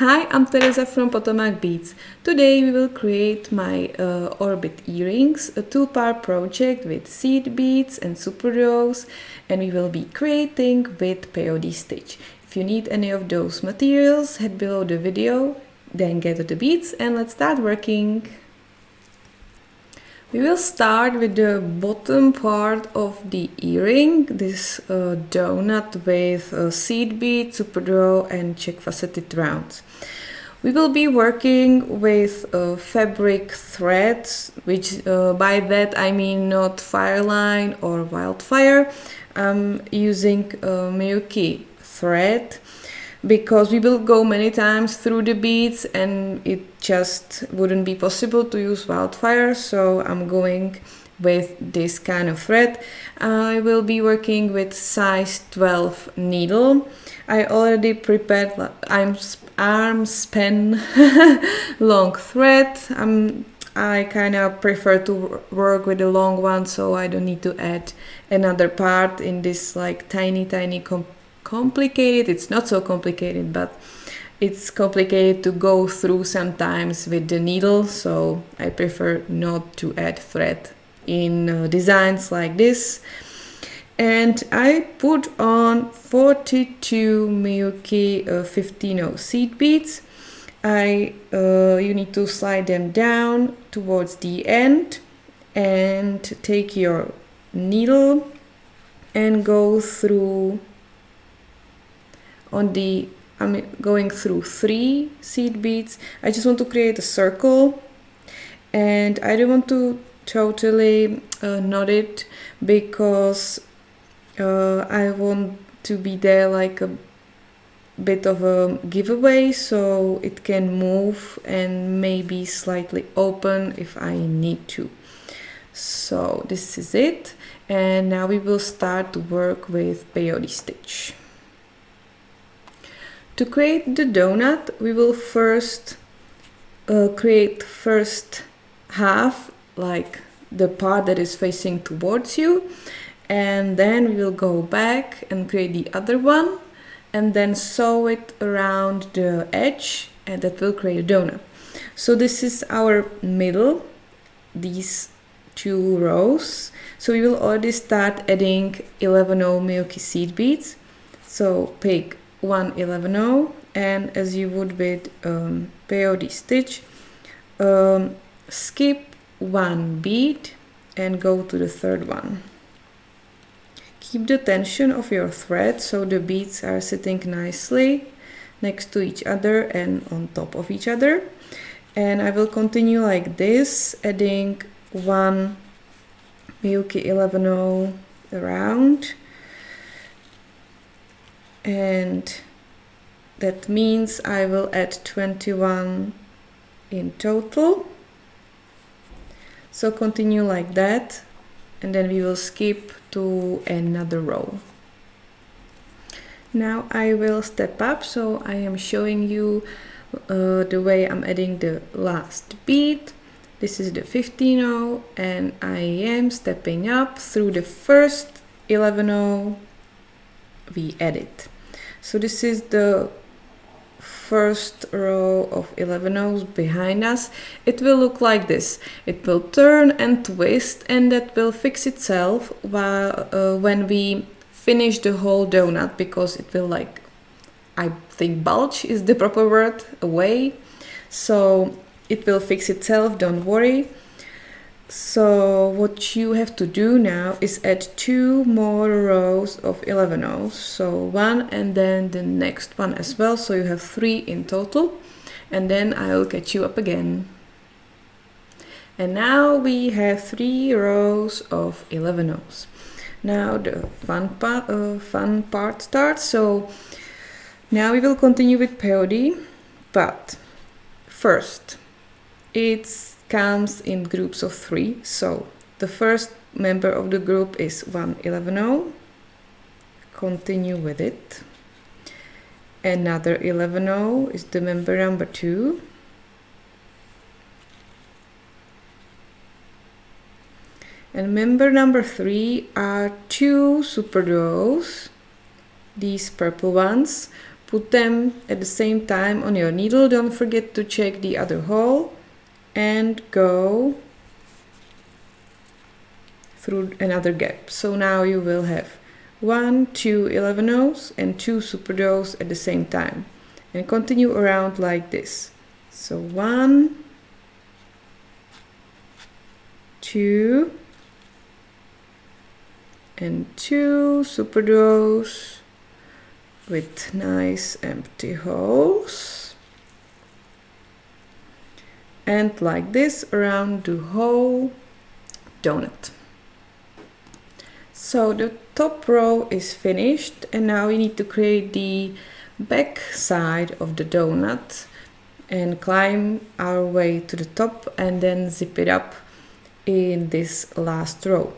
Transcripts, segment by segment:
Hi, I'm Tereza from Potomac Beads. Today we will create my orbit earrings, a two-part project with seed beads and SuperDuos, and we will be creating with Peyote Stitch. If you need any of those materials, head below the video, then get to the beads and let's start working. We will start with the bottom part of the earring, this donut with seed bead, SuperDuo and Czech Faceted Rounds. We will be working with fabric threads, which by that I mean not Fireline or Wildfire. I'm using Miyuki thread because we will go many times through the beads and it just wouldn't be possible to use Wildfire, so I'm going with this kind of thread. I will be working with size 12 needle. I already prepared arm span long thread. I kind of prefer to work with a long one, so I don't need to add another part in this like tiny complicated. It's not so complicated, but it's complicated to go through sometimes with the needle, so I prefer not to add thread in designs like this. And I put on 42 Miyuki 15 seed beads. You need to slide them down towards the end and take your needle and go through I'm going through 3 seed beads. I just want to create a circle and I don't want to totally knot it because I want to be there like a bit of a giveaway, so it can move and maybe slightly open if I need to. So this is it, and now we will start to work with Peyote Stitch. To create the donut, we will first create first half, like the part that is facing towards you, and then we will go back and create the other one and then sew it around the edge, and that will create a donut. So this is our middle, these 2 rows. So we will already start adding 11 Miyuki seed beads. So pick 1 11 and as you would with Peyote Stitch, skip 1 bead and go to the 3rd one. Keep the tension of your thread so the beads are sitting nicely next to each other and on top of each other. And I will continue like this, adding 1 Miyuki 11 around, and that means I will add 21 in total. So continue like that, and then we will skip to another row. Now I will step up, so I am showing you the way I'm adding the last bead. This is the 15 and I am stepping up through the first 11 we added. So this is the first row of 11s behind us. It will look like this. It will turn and twist, and that will fix itself when we finish the whole donut, because it will, like, I think bulge is the proper word, away. So it will fix itself, don't worry. So what you have to do now is add 2 more rows of 11s. So 1 and then the next one as well. So you have 3 in total. And then I will catch you up again. And now we have 3 rows of 11s. Now the fun part starts. So now we will continue with Peyote, but first it comes in groups of 3. So the first member of the group is 1 11, continue with it. Another 11 is the member number 2. And member number 3 are 2 SuperDuos, these purple ones, Put them at the same time on your needle. Don't forget to check the other hole and go through another gap. So now you will have 1, 2 11-0s and 2 SuperDuos at the same time, and continue around like this. So 1, 2 and 2 SuperDuos with nice empty holes, and like this around the whole donut. So the top row is finished, and now we need to create the back side of the donut and climb our way to the top and then zip it up in this last row.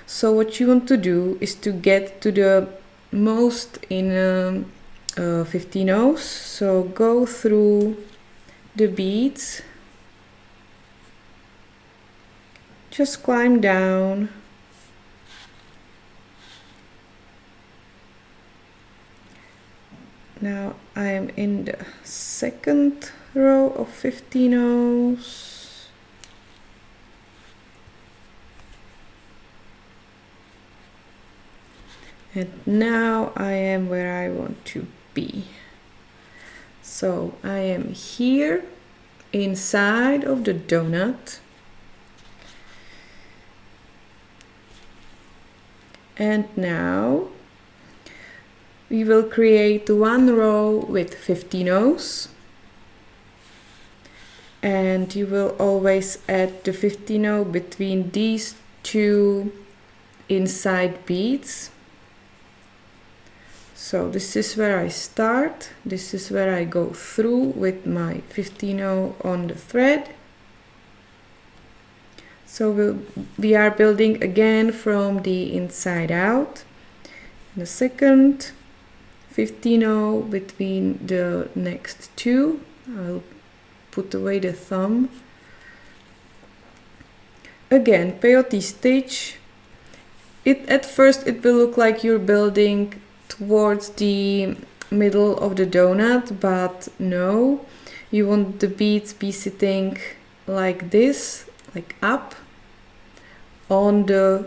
So what you want to do is to get to the most in 15-0s. So go through the beads, just climb down, now I am in the second row of 15-0s. And now I am where I want to be. So I am here inside of the donut. And now we will create one row with 15-0s. And you will always add the 15-0 between these two inside beads. So this is where I start, this is where I go through with my 15-0 on the thread. So we are building again from the inside out. The second 15-0 between the next two. I'll put away the thumb. Again, Peyote Stitch. At first it will look like you're building towards the middle of the donut, but no, you want the beads be sitting like this, like up on the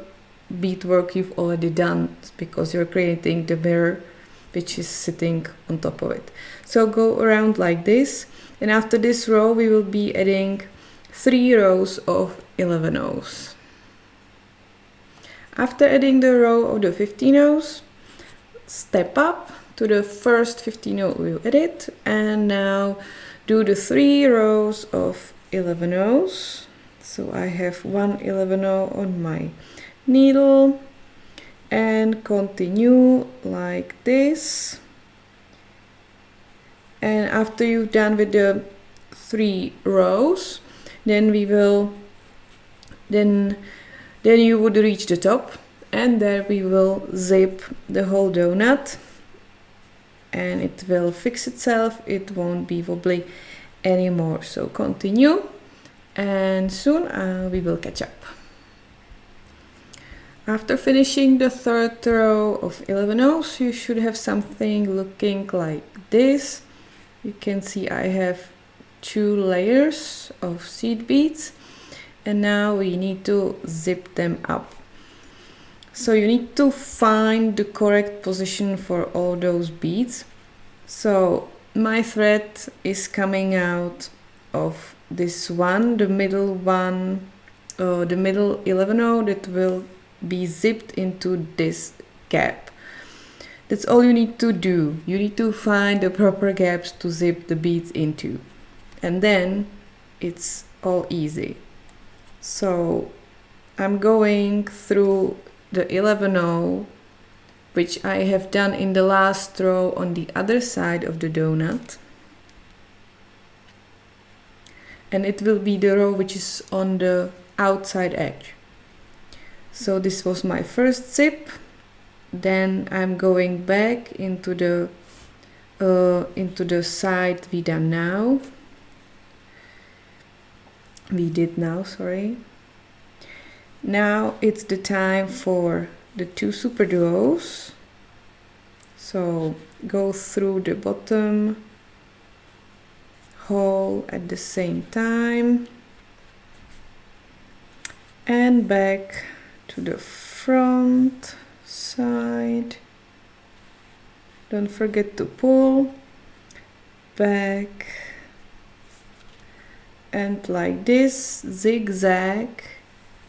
beadwork you've already done, because you're creating the mirror which is sitting on top of it. So go around like this, and after this row we will be adding 3 rows of 11-0s. After adding the row of the 15-0s, step up to the first 15-0 we'll edit, and now do the 3 rows of 11-0s. So I have 1 11-0 on my needle, and continue like this. And after you've done with the 3 rows, then we will then you would reach the top, and there we will zip the whole donut, and it will fix itself, it won't be wobbly anymore. So continue, and soon we will catch up. After finishing the third row of 11-0s, you should have something looking like this. You can see I have 2 layers of seed beads, and now we need to zip them up. So you need to find the correct position for all those beads. So my thread is coming out of this one, the middle one, the middle 11-0 that will be zipped into this gap. That's all you need to do. You need to find the proper gaps to zip the beads into, and then it's all easy. So I'm going through the 11-0, which I have done in the last row on the other side of the donut, and it will be the row which is on the outside edge. So this was my first zip, then I'm going back into the side we did now, sorry. Now it's the time for the 2 SuperDuos. So go through the bottom hole at the same time and back to the front side. Don't forget to pull back, and like this, zigzag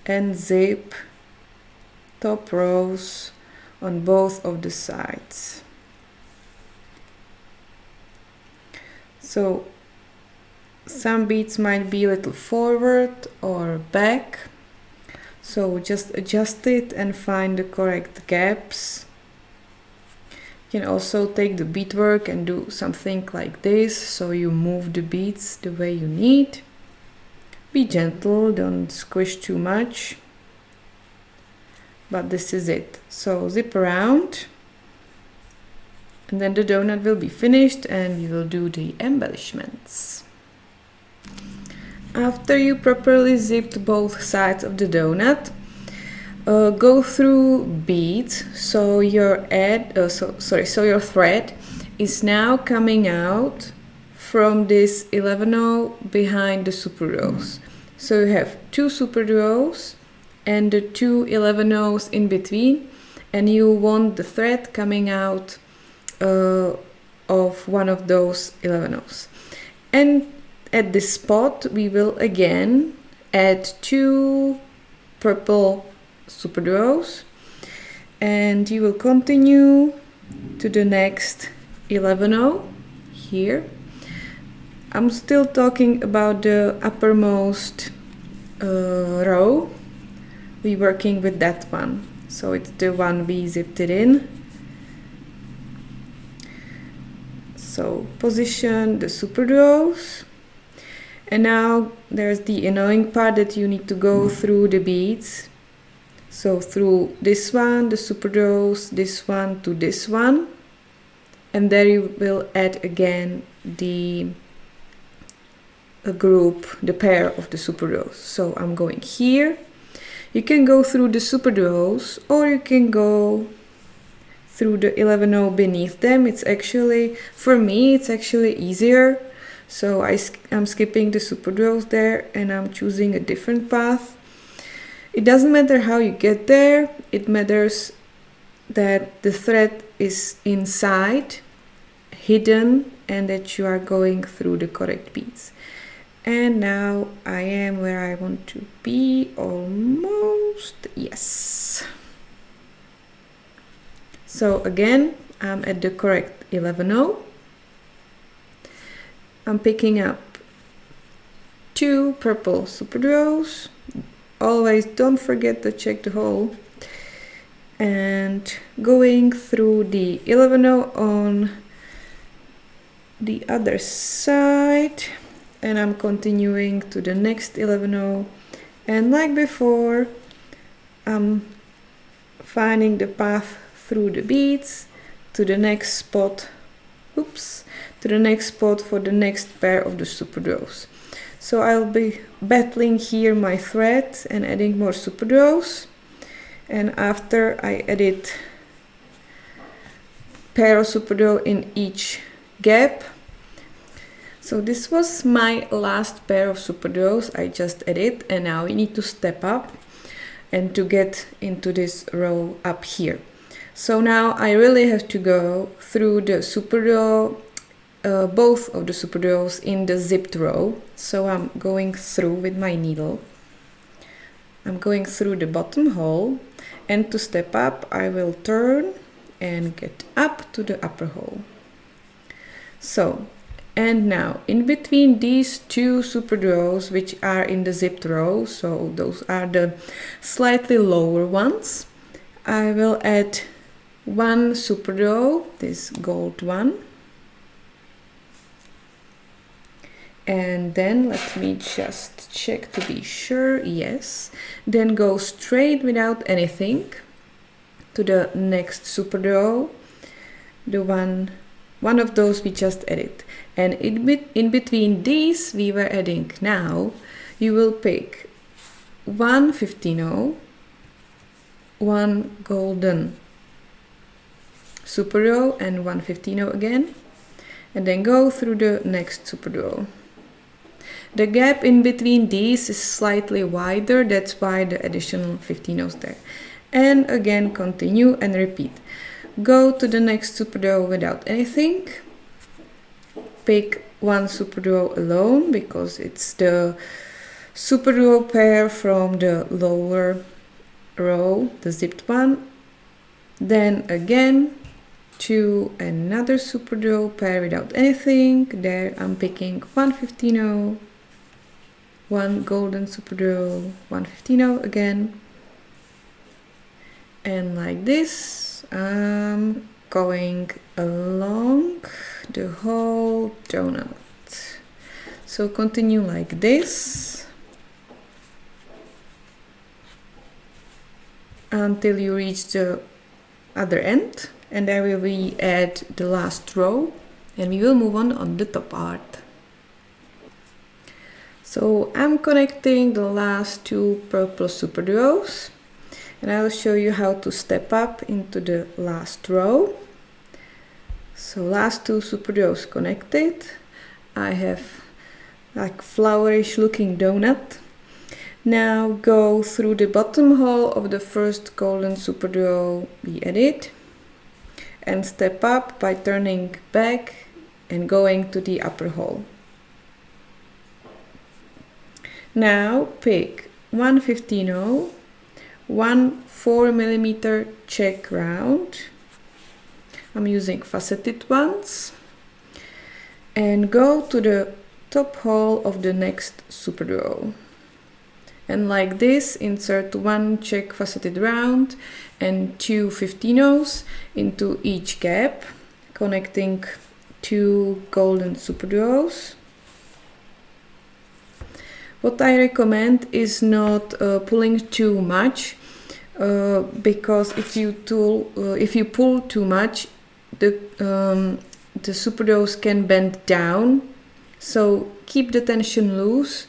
and zip top rows on both of the sides. So some beads might be a little forward or back, so just adjust it and find the correct gaps. You can also take the beadwork and do something like this, so you move the beads the way you need. Be gentle, don't squish too much. But this is it. So zip around, and then the donut will be finished and we will do the embellishments. After you properly zipped both sides of the donut, go through beads, so your your thread is now coming out from this 11-0 behind the SuperDuos. So you have two SuperDuos and the two 11-0s in between, and you want the thread coming out of one of those 11-0s. And at this spot we will again add two purple SuperDuos, and you will continue to the next 11-0 here. I'm still talking about the uppermost row. We're working with that one, so it's the one we zipped it in. So position the SuperDuos, and now there's the annoying part that you need to go through the beads. So through this one, the SuperDuos, this one to this one, and there you will add again the group, the pair of the SuperDuos. So I'm going here. You can go through the SuperDuos, or you can go through the 11-0 beneath them. It's actually, for me, it's actually easier. So I'm skipping the SuperDuos there and I'm choosing a different path. It doesn't matter how you get there, it matters that the thread is inside, hidden, and that you are going through the correct beads. And now I am where I want to be, almost, yes. So again, I'm at the correct 11-0. I'm picking up two purple SuperDuos. Always don't forget to check the hole. And going through the 11-0 on the other side. And I'm continuing to the next 11-0, and like before I'm finding the path through the beads to the next spot, to the next spot for the next pair of the SuperDuos. So I'll be battling here my thread and adding more SuperDuos, and after I edit pair of SuperDuo in each gap. So this was my last pair of SuperDuos I just added, and now we need to step up and to get into this row up here. So now I really have to go through the SuperDuo, both of the SuperDuos in the zipped row. So I'm going through with my needle. I'm going through the bottom hole, and to step up I will turn and get up to the upper hole. So, and now in between these two SuperDuos, which are in the zipped row, so those are the slightly lower ones, I will add one SuperDuo, this gold one. And then let me just check to be sure, yes. Then go straight without anything to the next SuperDuo, the one of those we just added. And in between these we were adding now, you will pick one 15-0, one golden SuperDuo and 1/15 again, and then go through the next SuperDuo. The gap in between these is slightly wider, that's why the additional 15 there. And again continue and repeat. Go to the next SuperDuo without anything. Pick one SuperDuo alone because it's the SuperDuo pair from the lower row, the zipped one. Then again to another SuperDuo pair without anything. There I'm picking 1/15, one golden SuperDuo, 1/15 again, and like this I'm going along the whole donut. So continue like this until you reach the other end, and there we will add the last row and we will move on the top part. So I'm connecting the last two purple SuperDuos, and I will show you how to step up into the last row. So last two SuperDuos connected. I have like flowerish looking donut. Now go through the bottom hole of the first golden SuperDuo we added and step up by turning back and going to the upper hole. Now pick 1/15, one 4mm Czech round. I'm using faceted ones, and go to the top hole of the next SuperDuo. And like this, insert one Czech faceted round and two 15s into each gap, connecting two golden SuperDuos. What I recommend is not pulling too much, because if you pull too much, the SuperDuos can bend down. So keep the tension loose.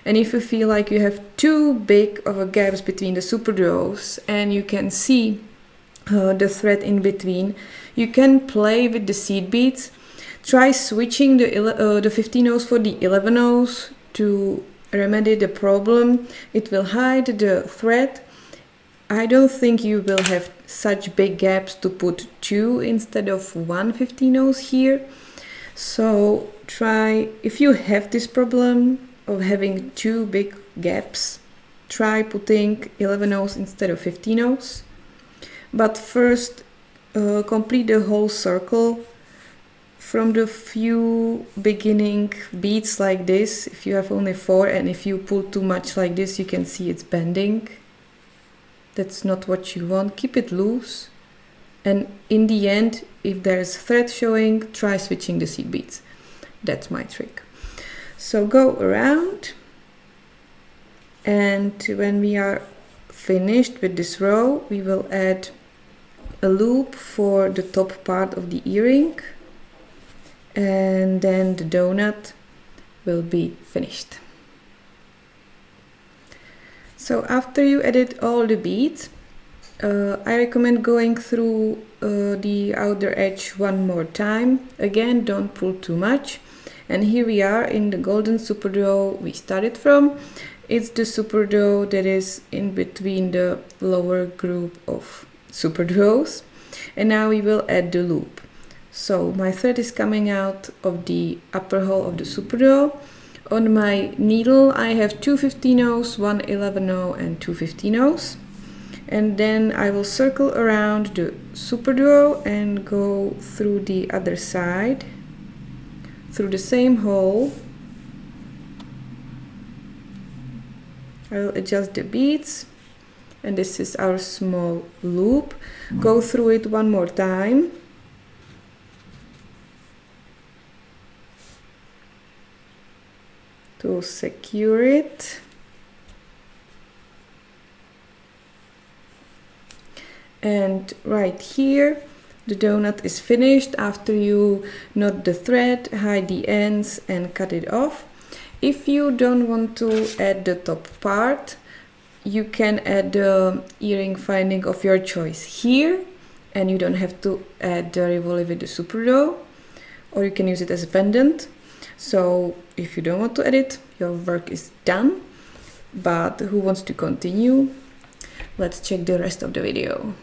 And if you feel like you have too big of a gaps between the SuperDuos and you can see the thread in between, you can play with the seed beads. Try switching the 15s for the 11s to remedy the problem. It will hide the thread. I don't think you will have such big gaps to put two instead of 1/15 here. So try, if you have this problem of having two big gaps, try putting 11s instead of 15s. But first complete the whole circle from the few beginning beads like this. If you have only 4 and if you pull too much like this, you can see it's bending. That's not what you want. Keep it loose. And in the end, if there's thread showing, try switching the seed beads. That's my trick. So go around, and when we are finished with this row, we will add a loop for the top part of the earring, and then the donut will be finished. So after you added all the beads, I recommend going through the outer edge one more time. Again, don't pull too much. And here we are in the golden SuperDuo we started from. It's the SuperDuo that is in between the lower group of SuperDuos. And now we will add the loop. So my thread is coming out of the upper hole of the SuperDuo. On my needle I have two 15s, one 11 and two 15s. And then I will circle around the SuperDuo and go through the other side, through the same hole. I will adjust the beads, and this is our small loop. Go through it one more time. To secure it. And right here, the donut is finished after you knot the thread, hide the ends and cut it off. If you don't want to add the top part, you can add the earring finding of your choice here and you don't have to add the Rivoli with the SuperDuo, or you can use it as a pendant. So if you don't want to edit, your work is done. But who wants to continue? Let's check the rest of the video.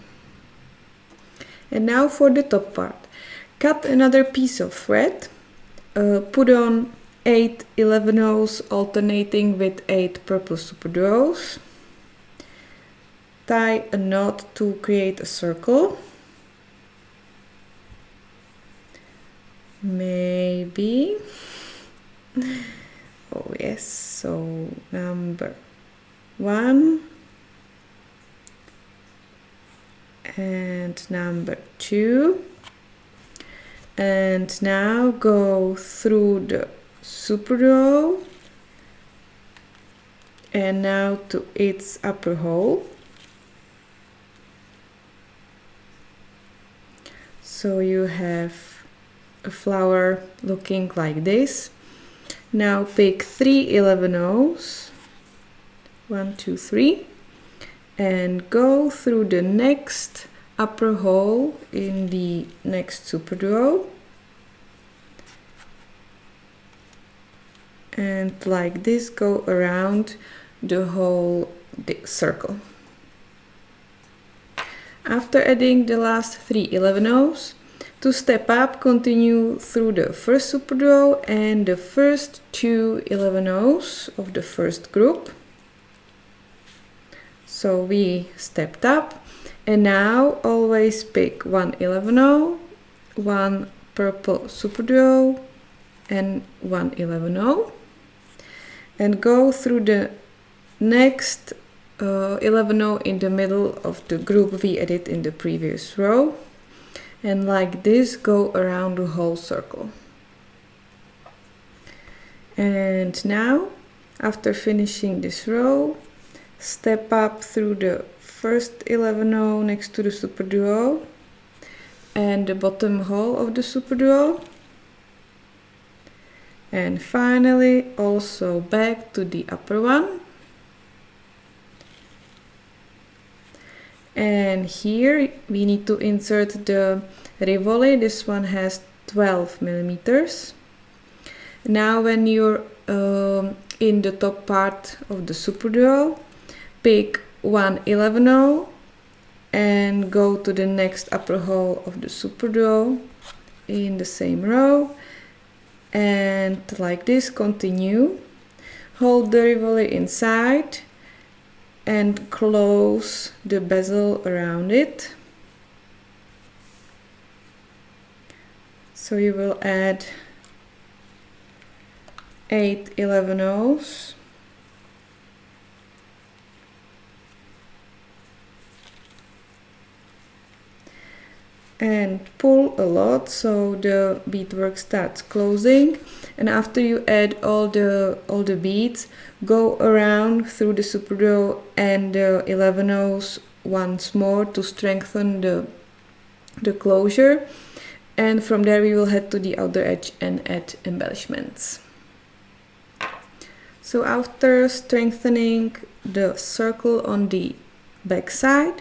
And now for the top part. Cut another piece of thread, put on 8 11/0s alternating with 8 purple SuperDuos. Tie a knot to create a circle. Maybe. Oh yes, so number 1 and number 2, and now go through the SuperDuo and now to its upper hole. So you have a flower looking like this. Now pick 3 11/0s, 1, 2, 3, and go through the next upper hole in the next SuperDuo, and like this go around the whole circle. After adding the last 3 11/0s, to step up, continue through the first SuperDuo and the first 2 11/0s of the first group. So we stepped up, and now always pick 1 11/0, 1 purple SuperDuo and 1 11/0, and go through the next 11/0 in the middle of the group we added in the previous row, and like this go around the whole circle. And now, after finishing this row, step up through the first 11/0 next to the SuperDuo and the bottom hole of the SuperDuo, and finally also back to the upper one. And here we need to insert the Rivoli. This one has 12 millimeters. Now when you're in the top part of the SuperDuo, pick 1 11/0 and go to the next upper hole of the SuperDuo in the same row, and like this continue. Hold the Rivoli inside and close the bezel around it. So you will add 8 11/0s. And pull a lot so the beadwork starts closing, and after you add all the beads, go around through the SuperDuo and the 11/0s once more to strengthen the closure, and from there we will head to the outer edge and add embellishments. So after strengthening the circle on the back side,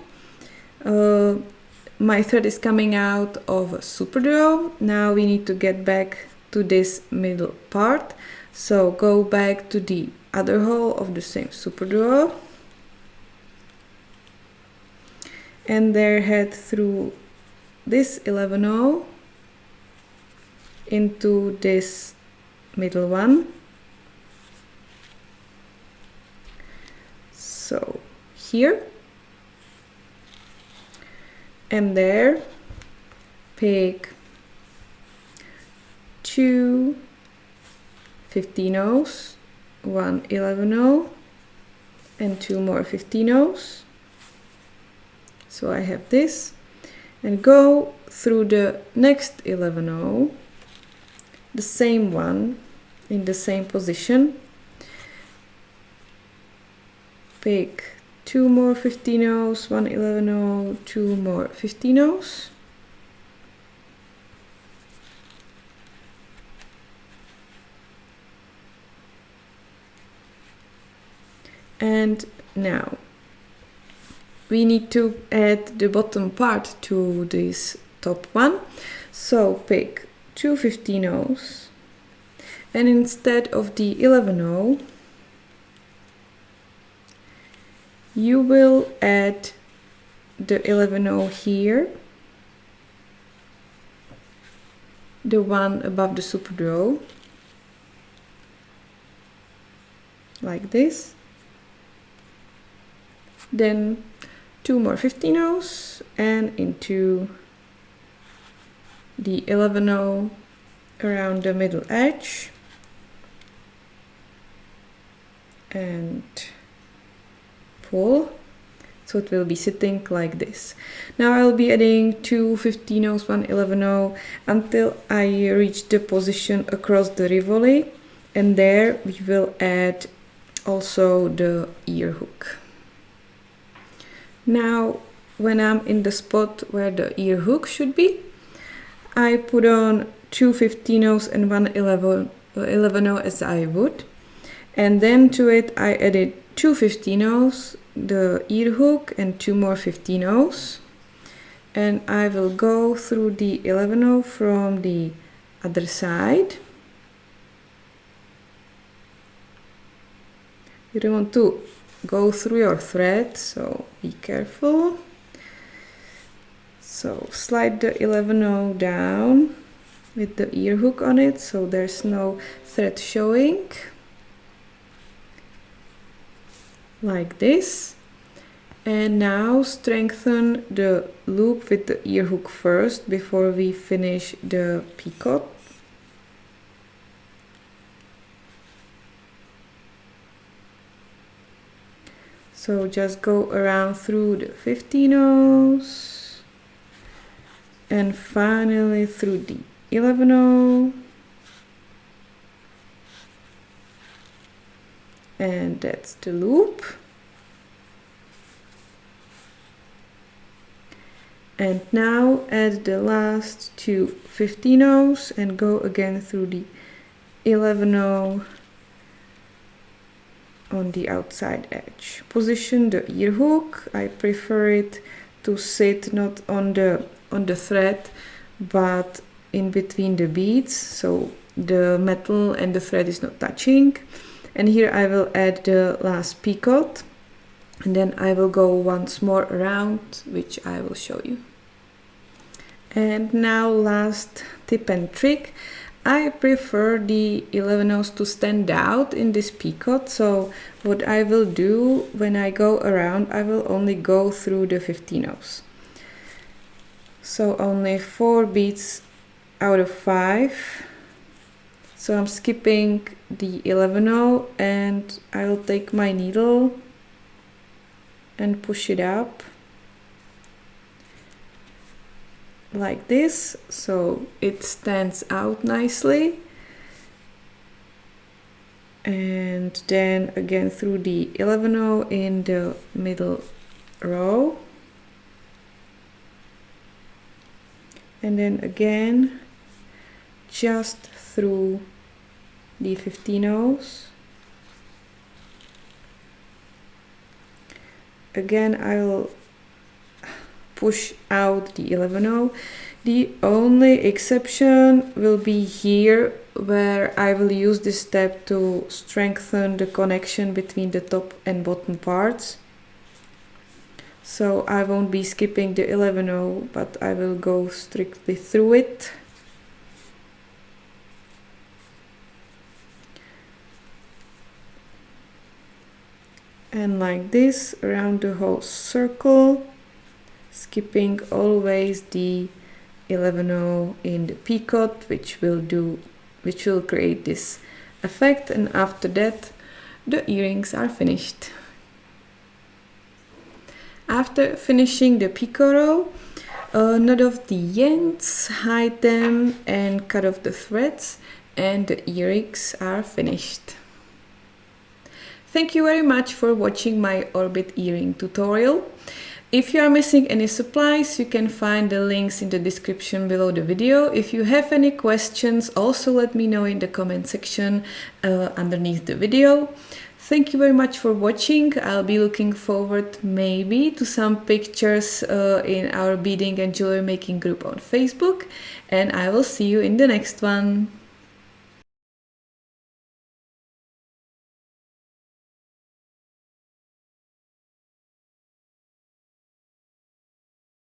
my thread is coming out of a SuperDuo. Now we need to get back to this middle part. So go back to the other hole of the same SuperDuo and there head through this 11/0 into this middle one. So here and there pick 2 15/0s, 1 11/0 and 2 more 15/0s. So I have this, and go through the next 11/0, the same one in the same position. Pick 2 more 15/0s, 1 11/0, 2 more 15/0s. And now we need to add the bottom part to this top one. So pick 2 15-0s, and instead of the 11-0, you will add the 11-0 here, the one above the SuperDuo, like this. Then 2 more 15-0s and into the 11-0 around the middle edge, and pull, so it will be sitting like this. Now I'll be adding 2 15-0s, 1 11-0 until I reach the position across the Rivoli, and there we will add also the ear hook. Now when I'm in the spot where the ear hook should be, I put on 2 15-0s and 1 11-0 as I would, and then to it I added 2 15-0s, the ear hook, and 2 more 15-0s, and I will go through the 11-0 from the other side. You don't want to go through your thread, so be careful. So slide the 11-0 down with the ear hook on it, so there's no thread showing, like this. And now strengthen the loop with the ear hook first before we finish the picot. So just go around through the 15-0s and finally through the 11-0, and that's the loop. And now add the last 2 15-0s and go again through the 11-0 on the outside edge. Position the ear hook. I prefer it to sit not on the thread but in between the beads, so the metal and the thread is not touching. And here I will add the last picot, and then I will go once more around, which I will show you. And now last tip and trick. I prefer the 11-0s to stand out in this picot, so what I will do when I go around, I will only go through the 15-0s. So only 4 beads out of 5. So I'm skipping the 11-0 and I will take my needle and push it up like this, so it stands out nicely. And then again through the 11-0 in the middle row, and then again just through the 15-0s. Again I will push out the 11-0. The only exception will be here, where I will use this step to strengthen the connection between the top and bottom parts. So I won't be skipping the 11-0, but I will go strictly through it. And like this around the whole circle, skipping always the 11-0 in the picot, which will create this effect. And after that the earrings are finished. After finishing the picot row, knot off the ends, hide them and cut off the threads, and the earrings are finished. Thank you very much for watching my orbit earring tutorial. If you are missing any supplies, you can find the links in the description below the video. If you have any questions, also let me know in the comment section underneath the video. Thank you very much for watching. I'll be looking forward maybe to some pictures in our beading and jewelry making group on Facebook, and I will see you in the next one.